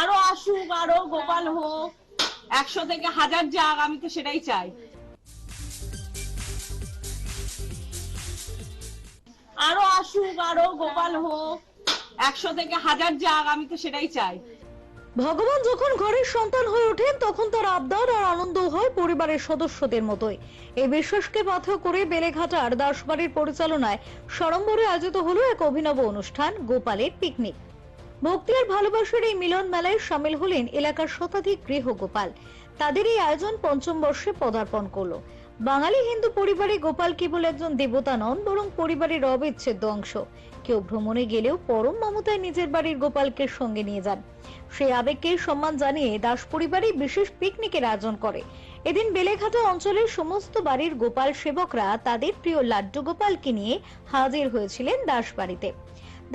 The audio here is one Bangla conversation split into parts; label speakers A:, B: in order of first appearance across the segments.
A: আরো আসুক, আরো গোপাল হোক, 100 থেকে 1000 যাক, আমি তো সেটাই চাই। আরো আসুক, আরো গোপাল হোক, 100 থেকে 1000 যাক, আমি তো সেটাই চাই।
B: ভগবান যখন ঘরের সন্তান হয়ে ওঠেন তখন তার আবদার আর আনন্দ হয় পরিবারের সদস্যদের মতোই। এই বিশ্বাসকে পাথেয় করে বেলেঘাটার দাসবাড়ির পরিচালনায় সড়ম্বরে আয়োজিত হলো এক অভিনব অনুষ্ঠান, গোপালের পিকনিক। ভক্তি আর ভালোবাসার এই মিলন মেলায় সামিল হলেন এলাকার শতাধিক গৃহগোপাল। তাদের এই আয়োজন পঞ্চম বর্ষে পদার্পণ করলো। বাঙালি হিন্দু পরিবারে গোপাল কেবল একজন দেবতা নন, বরং পরিবারের অবিচ্ছেদ্য অংশ। কেউ ভ্রমণে গেলেও পরম মমতায় নিজের বাড়ির গোপালকে সঙ্গে নিয়ে যান। সেই আবেগকে সম্মান জানিয়ে দাস পরিবারই বিশেষ পিকনিকের আয়োজন করে। এদিন বেলেঘাটা অঞ্চলের সমস্ত বাড়ির গোপাল সেবকরা তাদের প্রিয় লাড্ডু গোপালকে নিয়ে হাজির হয়েছিলেন দাস বাড়িতে।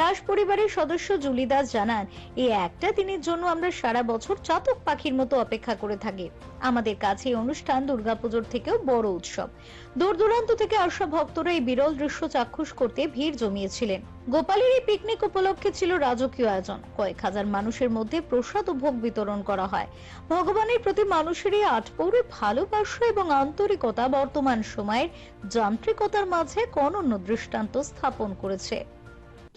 B: দাস পরিবারের সদস্য জুলি দাস জানান, এই একটা দিনের জন্য আমরা সারা বছর চাতক পাখির মতো অপেক্ষা করে থাকি। আমাদের কাছে এই অনুষ্ঠান দুর্গাপুজোর থেকেও বড় উৎসব। দূর দূরান্ত থেকে আসা ভক্তরা এই বিরল দৃশ্য চাক্ষুষ করতে ভিড় জমিয়েছিলেন। গোপালের এই পিকনিক উপলক্ষে ছিল রাজকীয় আয়োজন। কয়েক হাজার মানুষের মধ্যে প্রসাদ ও ভোগ বিতরণ করা হয়। ভগবানের প্রতি মানুষের এই আটপৌরে ভালোবাসা এবং আন্তরিকতা বর্তমান সময়ের যান্ত্রিকতার মাঝে এক অনন্য দৃষ্টান্ত স্থাপন করেছে।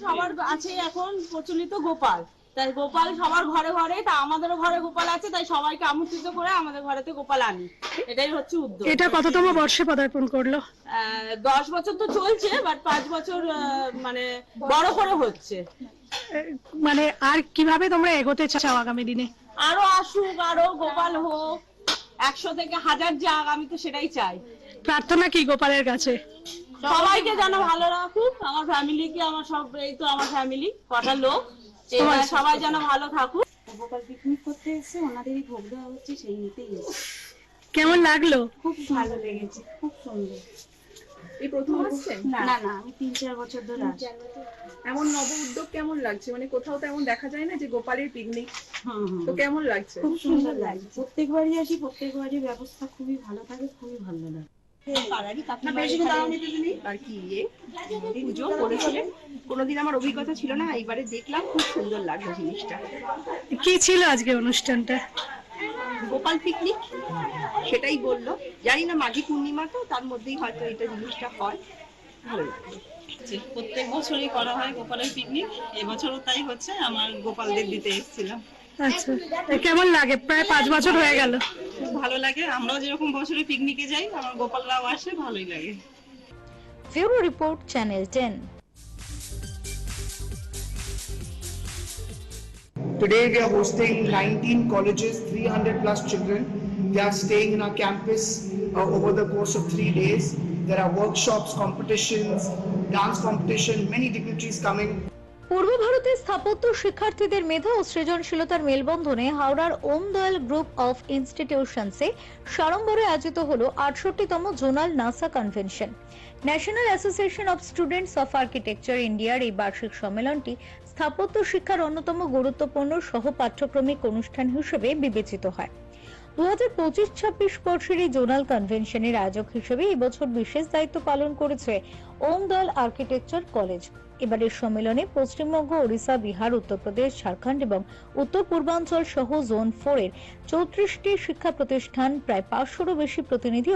A: সবার আছে এখন প্রচলিত গোপাল, তাই গোপাল সবার ঘরে ঘরে, তা আমাদেরও ঘরে গোপাল আছে, তাই সবাইকে আমন্ত্রিত করে আমাদের ঘরেতে গোপাল আনি, এটাই হচ্ছে উদ্যোগ।
C: এটা কততম বর্ষে পদার্পণ করলো?
A: 10 বছর তো চলছে, বাট 5 বছর মানে বড় করে হচ্ছে।
C: মানে আর কিভাবে তোমরা এগোতে চাও আগামী দিনে?
A: আরো আসুক, আরো গোপাল হোক, 100 থেকে 1000 যাক, আমি তো সেটাই চাই।
C: প্রার্থনা কি গোপালের কাছে?
A: সবাইকে যেন ভালো রাখুক, আমার ফ্যামিলিকে, আমার সব, এই তো আমার ফ্যামিলি কটা লোক, এবার সবাই যেন ভালো থাকুক।
D: গোপাল পিকনিক করতে এসে ওনাদেরই ভোগ দেওয়া হচ্ছে, সেই নিতেই এসেছে।
C: কেমন লাগলো?
D: খুব ভালো লেগেছে, খুব সুন্দর।
E: এই প্রথম আসছেন?
D: না না, আমি 3-4 বছর ধরে আসছি।
E: এমন নব উদ্যোগ কেমন লাগছে? মানে কোথাও তো এমন দেখা যায় না যে গোপালের পিকনিক, তো কেমন লাগছে?
D: খুব সুন্দর লাগছে। প্রত্যেকবারই আসি, প্রত্যেকবারই ব্যবস্থা খুবই ভালো থাকে, খুবই ভালো লাগে।
F: আর কি পুজো করেছিলেন, কোনোদিন আমার অভিজ্ঞতা ছিল না, এইবারে দেখলাম, খুব সুন্দর লাগলো জিনিসটা।
C: কি ছিল আজকে অনুষ্ঠানটা?
F: গোপাল পিকনিক, সেটাই বললো। জানি না মাঘী পূর্ণিমা, তো তার মধ্যেই হয়তো এটা জিনিসটা হয়। ভালো লাগলো।
A: প্রত্যেক বছরই করা হয় গোপালের পিকনিক, এবছরও তাই হচ্ছে। আমার গোপালদের দিতে এসেছিলাম।
C: আচ্ছা, কেমন লাগে? প্রায় 5 বছর হয়ে গেল।
A: খুব ভালো লাগে, আমরাও যেরকম বছরে পিকনিকে যাই, আমার গোপালরাও আসে, ভালোই লাগে।
B: Bureau report, channel 10।
G: Today we are hosting 19 colleges, 300 plus children. They are staying in our campus over the course of 3 days. There are workshops, competitions, dance competition, many dignitaries coming.
B: পূর্ব ভারতের স্থাপত্য শিক্ষার্থীদের মেধা ও সৃজনশীলতার মেলবন্ধনে হাওড়ার ওম দয়াল গ্রুপ অফ ইনস্টিটিউশনসে সাড়ম্বরে আয়োজিত হলো 68তম zonal NASA convention. National association of students of architecture ইন্ডিয়ার এই বার্ষিক সম্মেলনটি স্থাপত্য শিক্ষার অন্যতম গুরুত্বপূর্ণ সহ পাঠ্যক্রমিক অনুষ্ঠান হিসেবে বিবেচিত হয়। 2025-26 বর্ষের এই জোনাল কনভেনশনের আয়োজক হিসেবে এবছর বিশেষ দায়িত্ব পালন করেছে ওম দয়াল আর্কিটেকচার কলেজ। এবারের সম্মেলনে পশ্চিমবঙ্গ, ওড়িশা, বিহার, উত্তরপ্রদেশ, ঝাড়খণ্ড এবং উত্তর পূর্বাঞ্চল সহ জোন 4 এর 34টি শিক্ষা প্রতিষ্ঠান, প্রায় 500-রও বেশি প্রতিনিধি